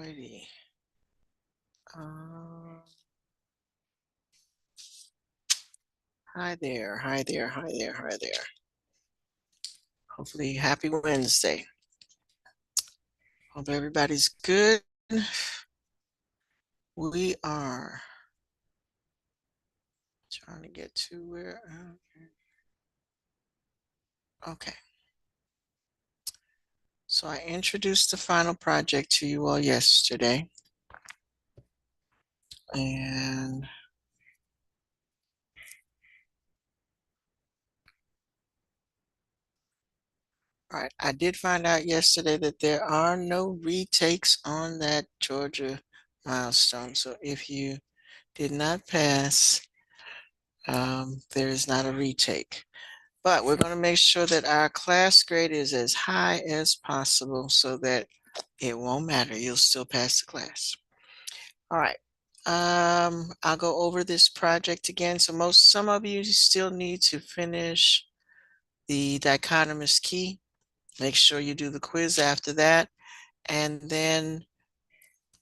righty. Hi there, hi there, hi there, hi there. Hopefully, happy Wednesday. Hope everybody's good. We are trying to get to where. Okay. So I introduced the final project to you all yesterday. And all right, I did find out yesterday that there are no retakes on that Georgia milestone. So if you did not pass, there is not a retake. But we're going to make sure that our class grade is as high as possible so that it won't matter. You'll still pass the class. All right. I'll go over this project again. So some of you still need to finish the dichotomous key. Make sure you do the quiz after that. And then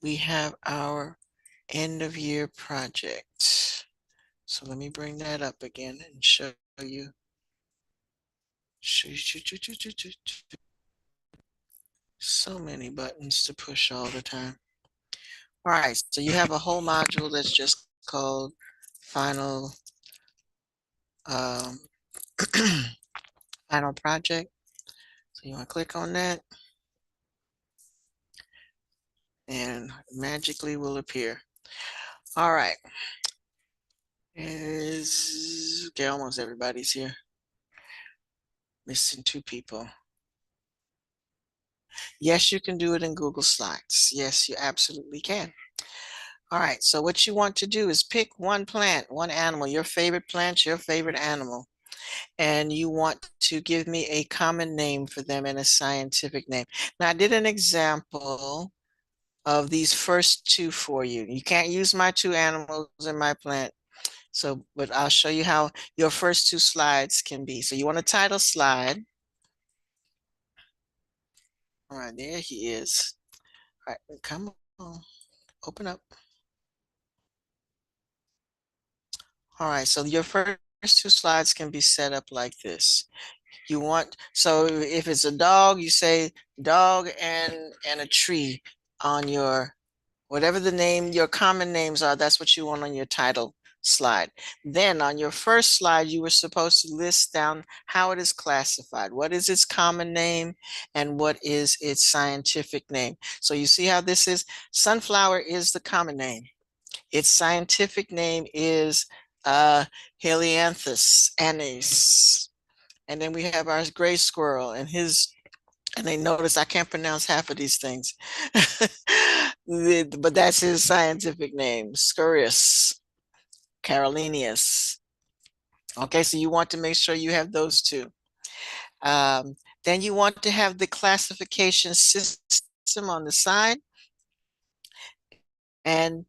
we have our end of year project. So let me bring that up again and show you. So many buttons to push all the time. All right, so you have a whole module that's just called final final project. So you want to click on that and magically will appear. All right. Okay, almost everybody's here. Missing 2 people. Yes, you can do it in Google Slides. Yes, you absolutely can. All right, so what you want to do is pick one plant, one animal, your favorite plant, your favorite animal, and you want to give me a common name for them and a scientific name. Now, I did an example of these first 2 for you. You can't use my 2 animals in my plant. So, but I'll show you how your first 2 slides can be. So you want a title slide. All right, there he is. All right, come on, open up. All right, so your first 2 slides can be set up like this. So if it's a dog, you say dog and a tree on your, whatever the name, your common names are, that's what you want on your title slide. Then on your first slide, you were supposed to list down how it is classified. What is its common name and what is its scientific name? So you see how this is? Sunflower is the common name. Its scientific name is Helianthus annuus. And then we have our gray squirrel and they notice I can't pronounce half of these things. But that's his scientific name, Sciurus carolinus. Okay, so you want to make sure you have those 2. Then you want to have the classification system on the side. And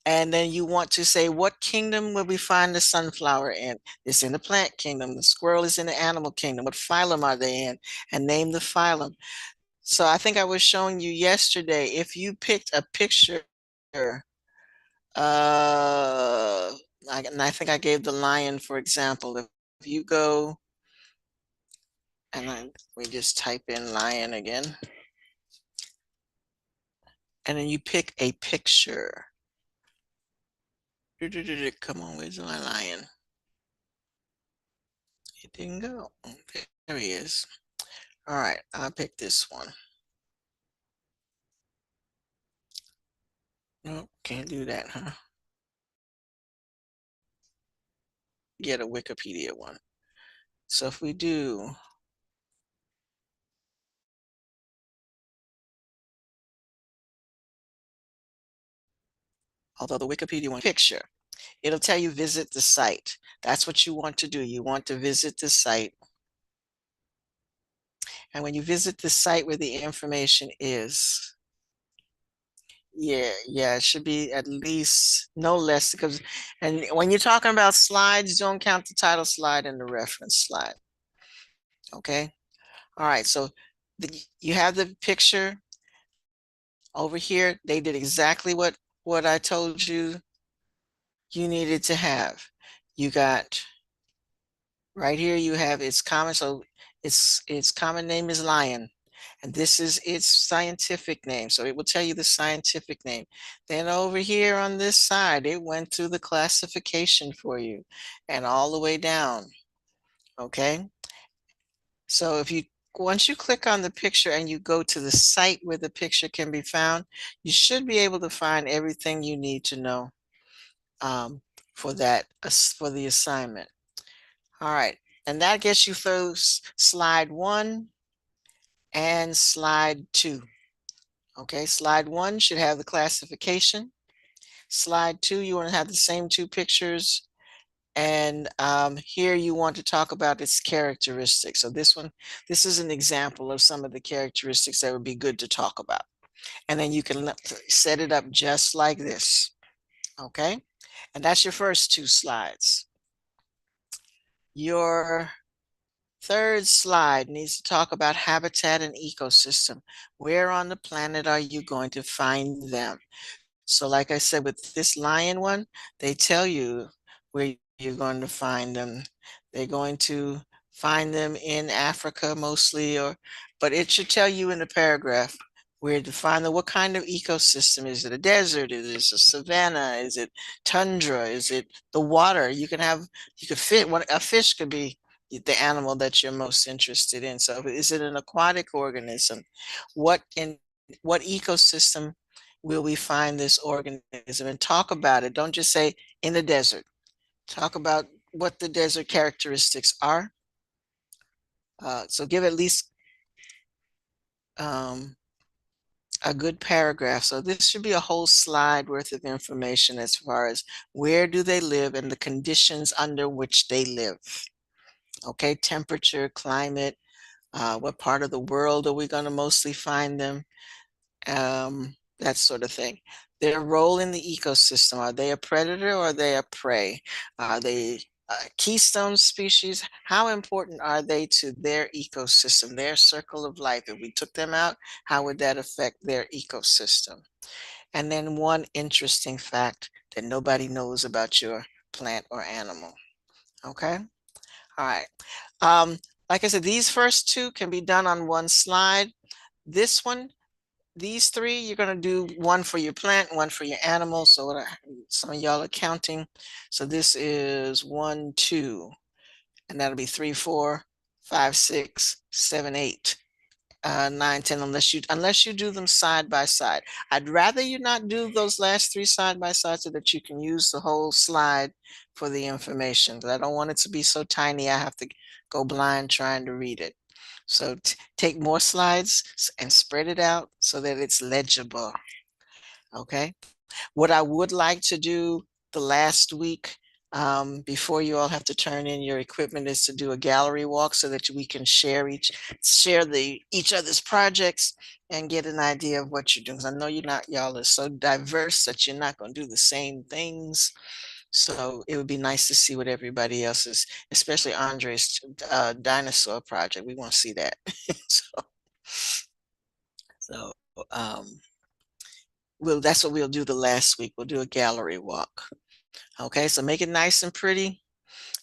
then you want to say, what kingdom will we find the sunflower in? It's in the plant kingdom. The squirrel is in the animal kingdom. What phylum are they in? And name the phylum. So I think I was showing you yesterday, if you picked a picture, and I think I gave the lion, for example. If you go, and we just type in lion again, and then you pick a picture. Come on, where's my lion? It didn't go. There he is. All right, I'll pick this one. Nope, can't do that, huh? Get a Wikipedia one. So if we do, although the Wikipedia one picture, it'll tell you visit the site. That's what you want to do. You want to visit the site. And when you visit the site where the information is, yeah, it should be at least no less because, and when you're talking about slides, don't count the title slide and the reference slide. Okay. All right. So you have the picture Over here, they did exactly what I told you you needed to have. You got right here, you have its common, so its common name is lion. And this is its scientific name. So it will tell you the scientific name. Then over here on this side, it went through the classification for you and all the way down. Okay. So if you once you click on the picture and you go to the site where the picture can be found, you should be able to find everything you need to know um, for for the assignment. All right, and that gets you through slide 1 and slide 2. Okay, slide 1 should have the classification. Slide 2, you want to have the same 2 pictures. And here you want to talk about its characteristics. So this is an example of some of the characteristics that would be good to talk about. And then you can set it up just like this. Okay, and that's your first 2 slides. Your third slide needs to talk about habitat and ecosystem. Where on the planet are you going to find them? So like I said, with this lion one, they tell you where you're going to find them. They're going to find them in Africa mostly, but it should tell you in the paragraph where to find them. What kind of ecosystem? Is it a desert? Is it a savanna? Is it tundra? Is it the water? You could fit, a fish could be the animal that you're most interested in. So is it an aquatic organism? What ecosystem will we find this organism, and talk about it. Don't just say in the desert. Talk about what the desert characteristics are. So give at least a good paragraph. So this should be a whole slide worth of information as far as where do they live and the conditions under which they live. Okay, temperature, climate, what part of the world are we going to mostly find them? That sort of thing. Their role in the ecosystem, are they a predator or are they a prey? Are they keystone species? How important are they to their ecosystem, their circle of life? If we took them out, how would that affect their ecosystem? And then one interesting fact that nobody knows about your plant or animal. Okay? All right. Like I said, these first 2 can be done on one slide. This one, these 3, you're going to do one for your plant, one for your animal. So some of y'all are counting. So this is 1, 2, and that'll be 3, 4, 5, 6, 7, 8, 9, 10, unless you do them side by side. I'd rather you not do those last 3 side by side so that you can use the whole slide for the information. But I don't want it to be so tiny I have to go blind trying to read it. So take more slides and spread it out so that it's legible. Okay. What I would like to do the last week before you all have to turn in your equipment is to do a gallery walk so that we can share each other's projects and get an idea of what you're doing. 'Cause I know y'all are so diverse that you're not going to do the same things. So it would be nice to see what everybody else is, especially Andre's dinosaur project. We want to see that. so, so that's what we'll do the last week. We'll do a gallery walk. Okay, so make it nice and pretty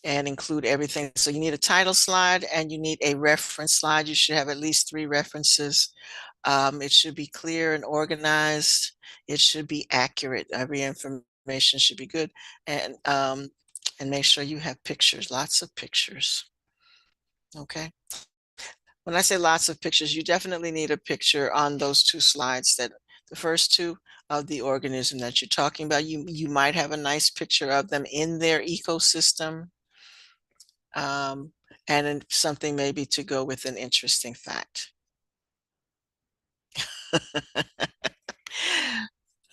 and include everything. So you need a title slide and you need a reference slide. You should have at least 3 references. It should be clear and organized. It should be accurate. Every information should be good. And make sure you have pictures, lots of pictures. Okay. When I say lots of pictures, you definitely need a picture on those 2 slides, that the first 2 of the organism that you're talking about. You might have a nice picture of them in their ecosystem, and then something maybe to go with an interesting fact.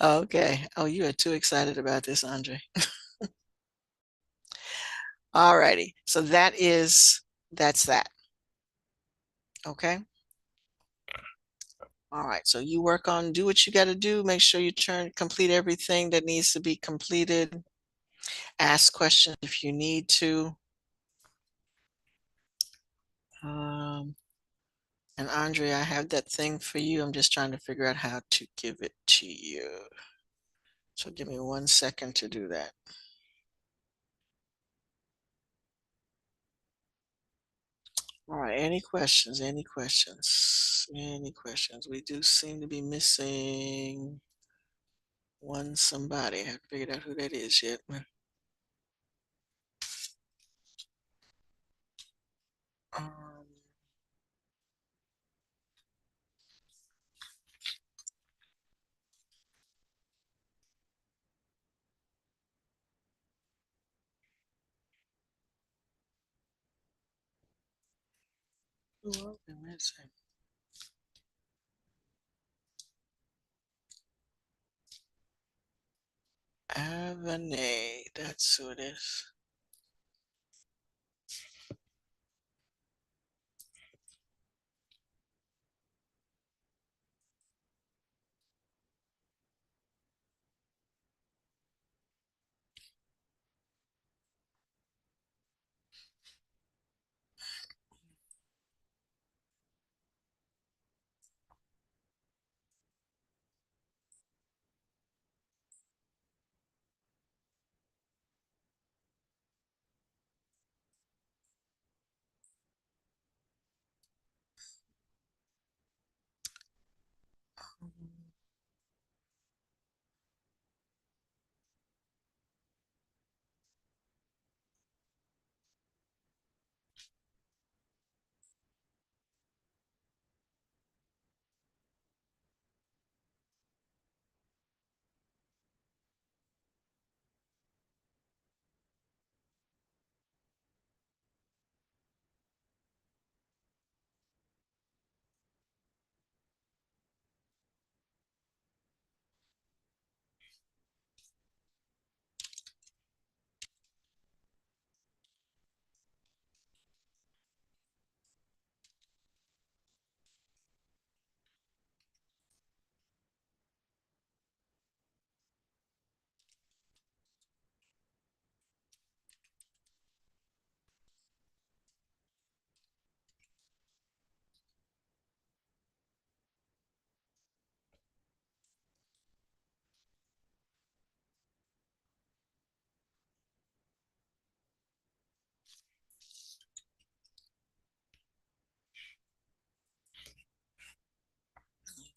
Okay. Oh, you are too excited about this, Andre. All righty. So that's that. Okay. All right. So you do what you got to do. Make sure you complete everything that needs to be completed. Ask questions if you need to. And Andre, I have that thing for you. I'm just trying to figure out how to give it to you. So give me 1 second to do that. All right, any questions? Any questions? Any questions? We do seem to be missing one somebody. I haven't figured out who that is yet. Um, who are we missing? Avenay, that's who it is.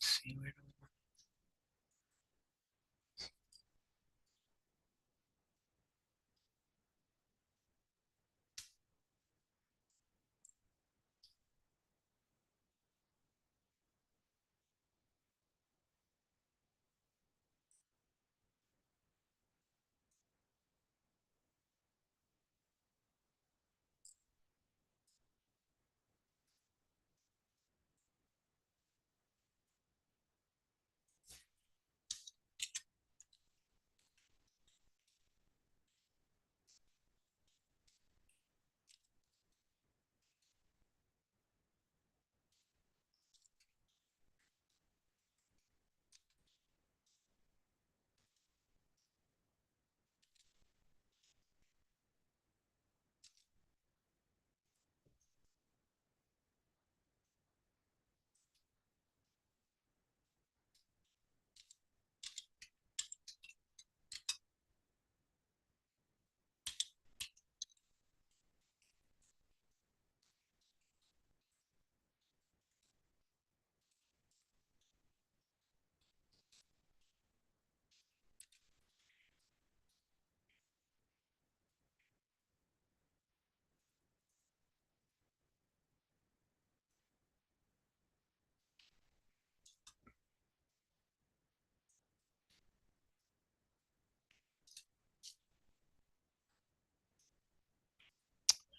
Let's see where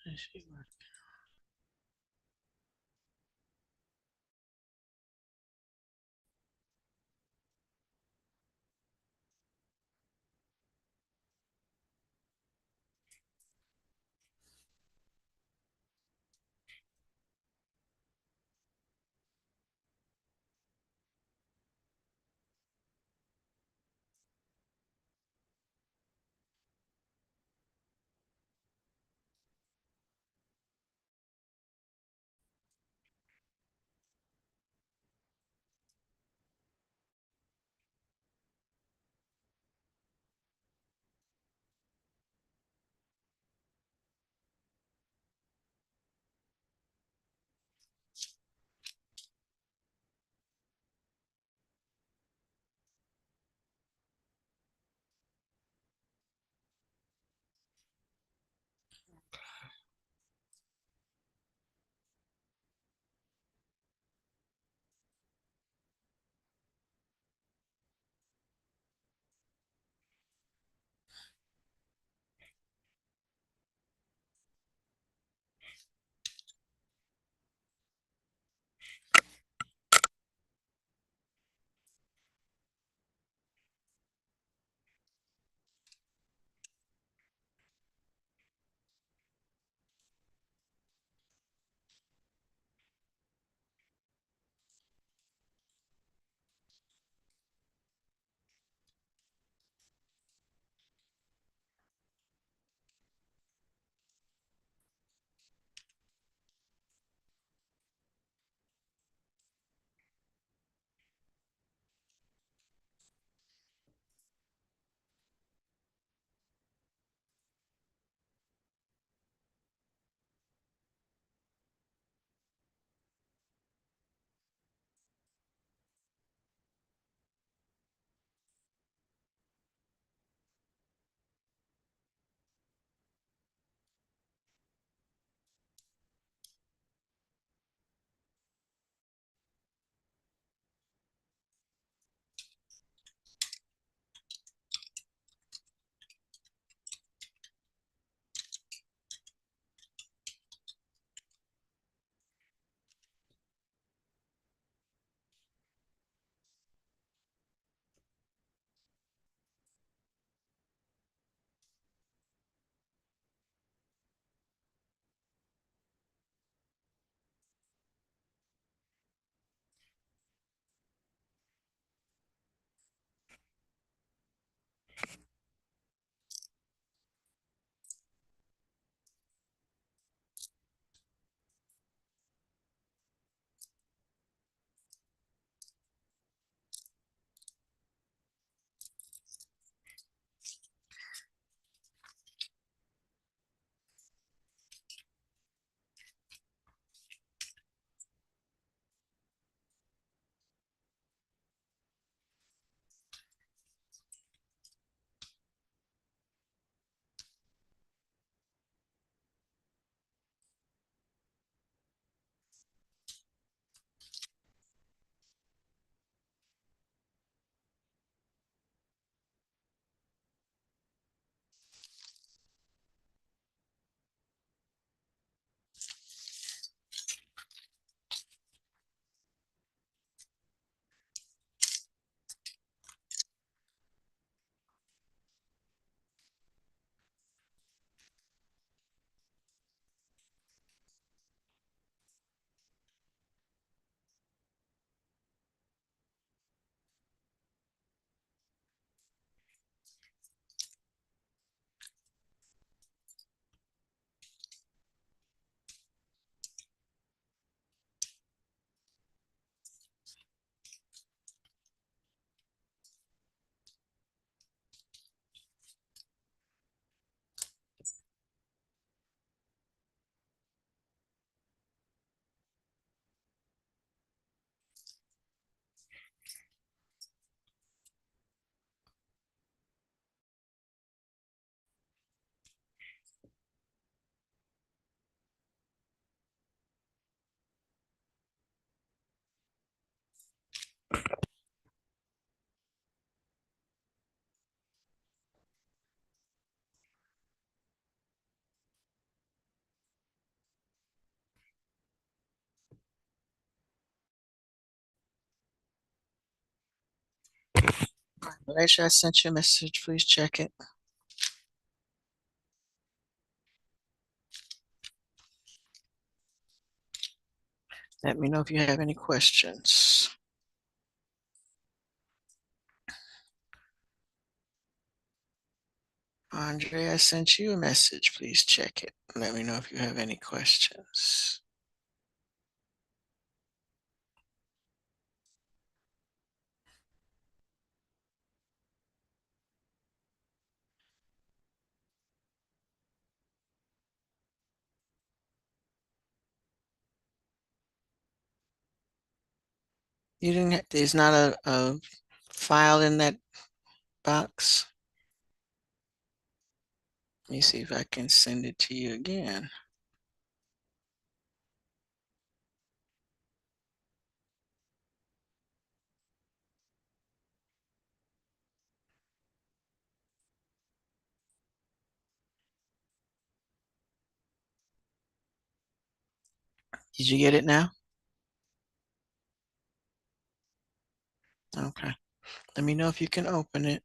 let's see where Malaysia, I sent you a message. Please check it. Let me know if you have any questions. Andre, I sent you a message. Please check it. Let me know if you have any questions. You didn't, there's not a file in that box. Let me see if I can send it to you again. Did you get it now? Okay. Let me know if you can open it.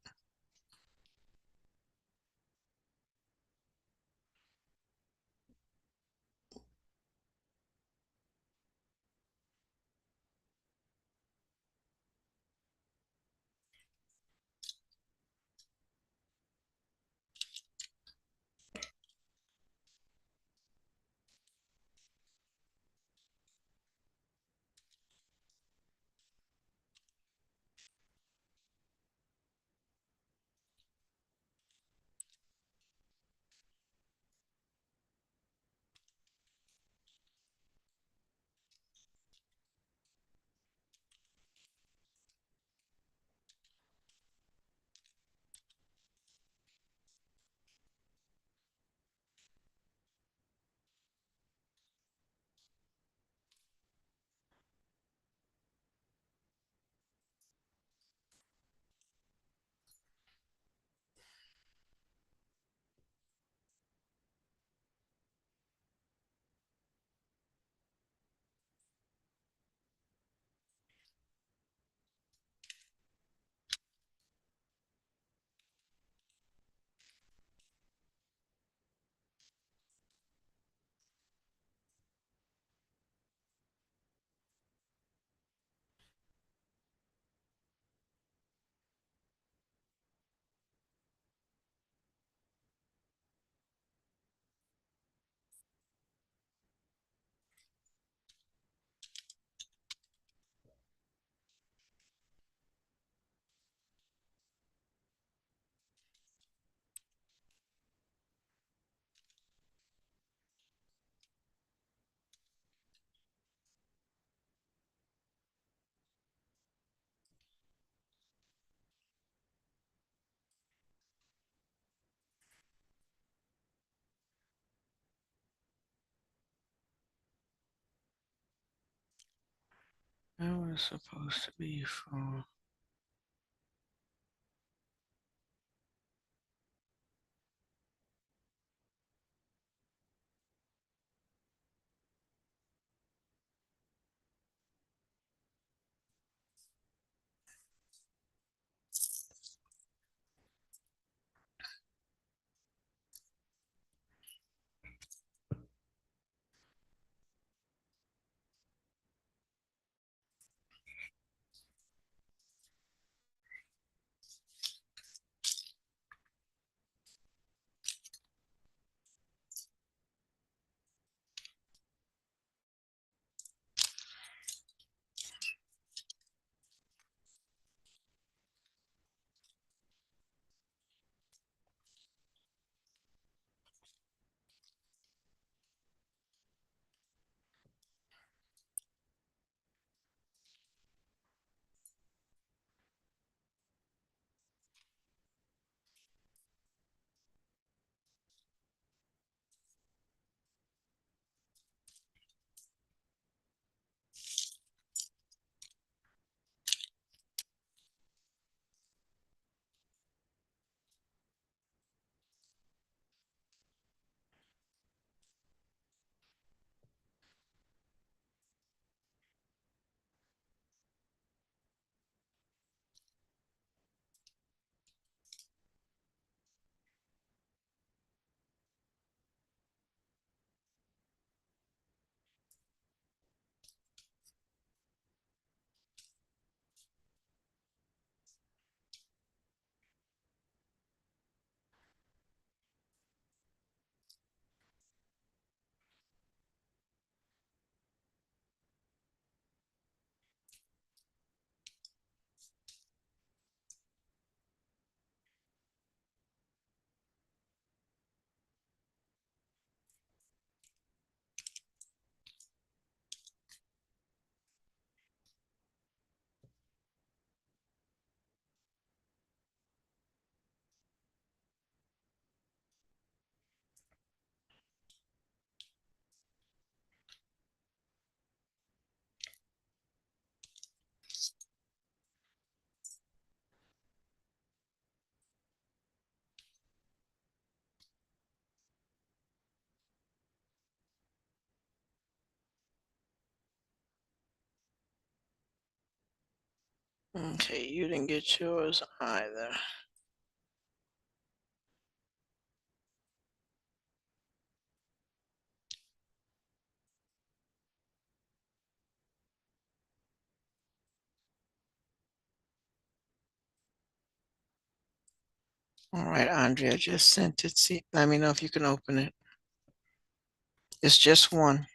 That was supposed to be for. Okay, you didn't get yours either. All right, Andrea, just sent it. See, let me know if you can open it. It's just one.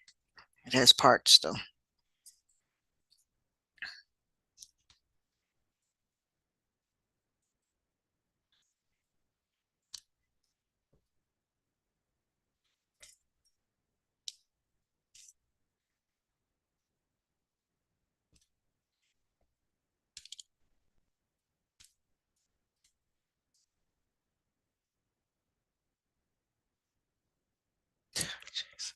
It has parts though. Jesus.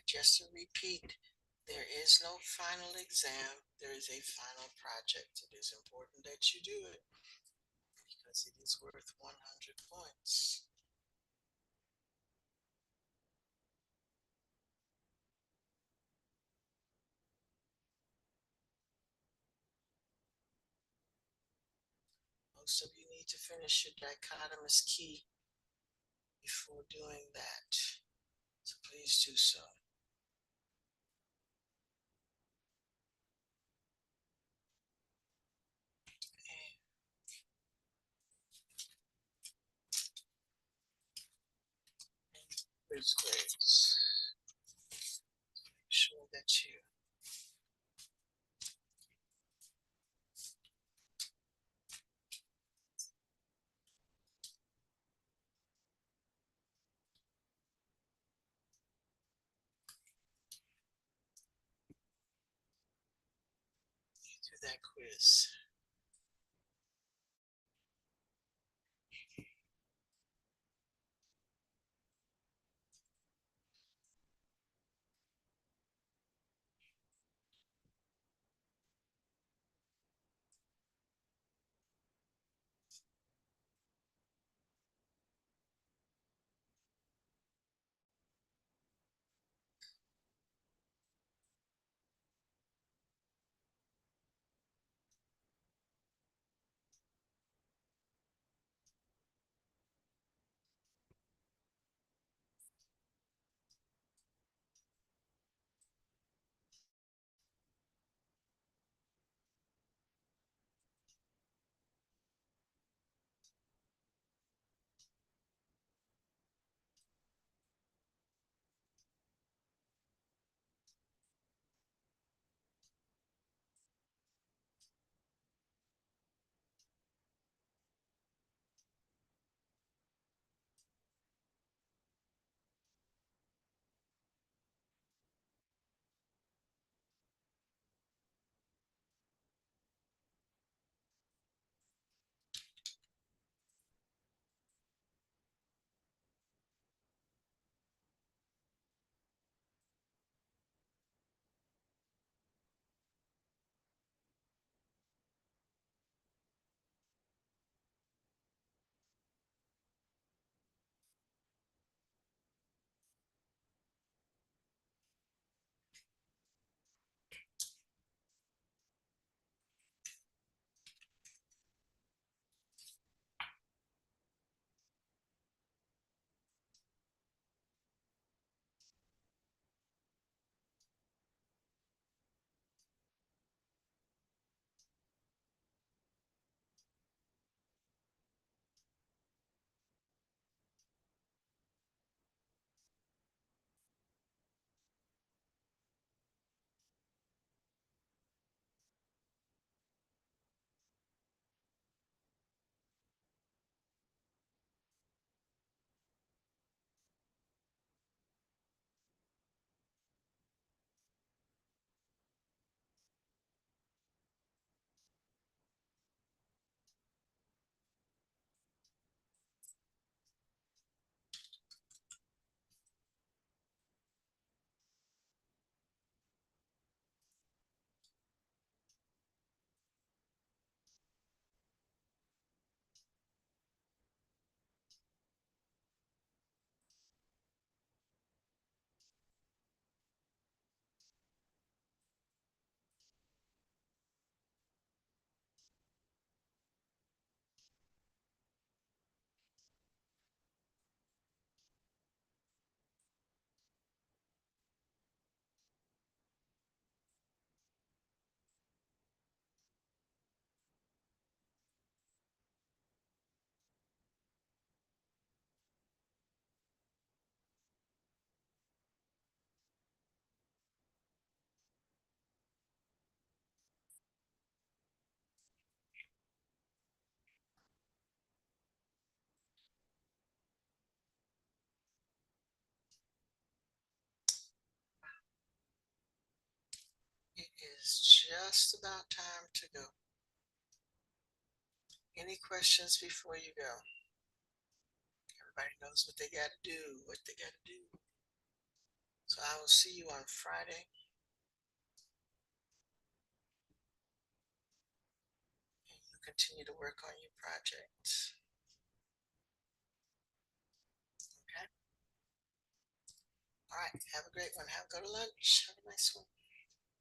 just to repeat, there is no final exam. There is a final project. It is important that you do it because it is worth 100 points. Most of you need to finish your dichotomous key before doing that. So please do so. Quiz grades. Make sure that you do that quiz. It is just about time to go. Any questions before you go? Everybody knows what they got to do, what they got to do. So I will will see you on Friday. And you continue to work on your projects. Okay. All right. Have a great one. Go to lunch. Have a nice one.